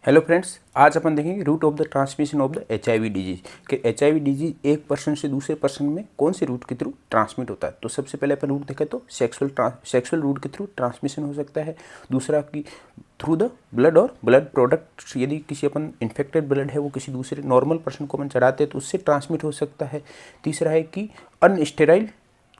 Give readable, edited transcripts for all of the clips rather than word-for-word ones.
Hello friends, आज अपन देखेंगे route of the transmission of the HIV disease कि HIV डिजीज एक पर्सन से दूसरे पर्सन में कौन से रूट के थ्रू ट्रांसमिट होता है। तो सबसे पहले अपन रूट देखें तो सेक्सुअल रूट के थ्रू ट्रांसमिशन हो सकता है। दूसरा कि थ्रू द ब्लड और ब्लड प्रोडक्ट, यदि किसी अपन इन्फेक्टेड ब्लड है वो किसी दूसरे नॉर्मल पर्सन को अपन चढ़ाते हैं तो उससे ट्रांसमिट हो सकता है। तीसरा है कि अनस्टेराइल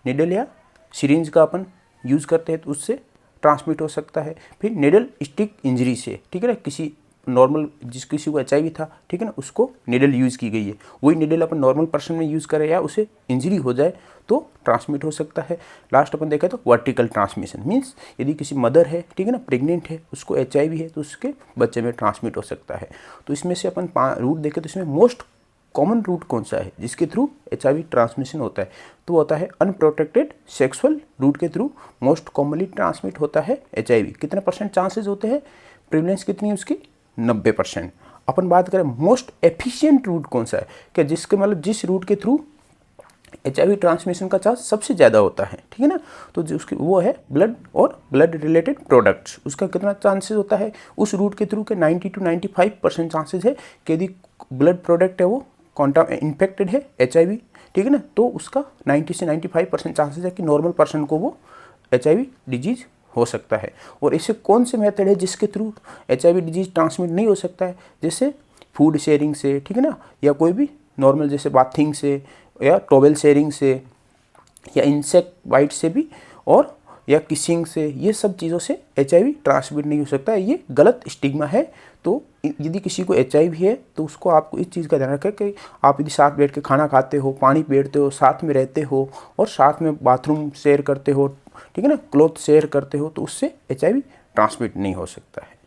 निडल या सिरिंज का अपन यूज़ करते हैं तो उससे ट्रांसमिट हो सकता है। फिर निडल स्टिक इंजरी से, ठीक है ना, किसी नॉर्मल किसी को HIV था, ठीक है ना, उसको निडल यूज़ की गई है, वही निडल अपन नॉर्मल पर्सन में यूज़ करें या उसे इंजरी हो जाए तो ट्रांसमिट हो सकता है। लास्ट अपन देखा तो वर्टिकल ट्रांसमिशन मीन्स यदि किसी मदर है, ठीक है ना, प्रेग्नेंट है, उसको HIV है तो उसके बच्चे में ट्रांसमिट हो सकता है। तो इसमें से अपन रूट देखें तो इसमें मोस्ट कॉमन रूट कौन सा है जिसके थ्रू HIV ट्रांसमिशन होता है, तो होता है अनप्रोटेक्टेड सेक्सुअल रूट के थ्रू मोस्ट कॉमनली ट्रांसमिट होता है HIV। कितने परसेंट चांसेस होते हैं, प्रिवलेंस कितनी है उसकी, 90%। अपन बात करें मोस्ट एफिशिएंट रूट कौन सा है, कि जिसके मतलब जिस रूट के थ्रू HIV ट्रांसमिशन का चांस सबसे ज़्यादा होता है, ठीक है ना, तो जो उसकी वो है ब्लड और ब्लड रिलेटेड प्रोडक्ट्स। उसका कितना चांसेस होता है उस रूट के थ्रू के 90 to 95% चांसेस है कि यदि ब्लड प्रोडक्ट है वो इन्फेक्टेड है HIV, ठीक है ना, तो उसका 90 से 95% चांसेस है कि नॉर्मल पर्सन को वो HIV डिजीज हो सकता है। और ऐसे कौन से मेथड है जिसके थ्रू HIV डिजीज ट्रांसमिट नहीं हो सकता है, जैसे फूड शेयरिंग से, ठीक है ना, या कोई भी नॉर्मल जैसे बाथिंग से या टॉवेल शेयरिंग से या इंसेक्ट बाइट से भी, और या किसिंग से, ये सब चीज़ों से HIV ट्रांसमिट नहीं हो सकता है। ये गलत स्टिग्मा है। तो यदि किसी को HIV है तो उसको आपको इस चीज़ का ध्यान रखें कि आप यदि साथ बैठ के खाना खाते हो, पानी पीते हो, साथ में रहते हो और साथ में बाथरूम शेयर करते हो, ठीक है ना, क्लॉथ शेयर करते हो, तो उससे HIV ट्रांसमिट नहीं हो सकता है।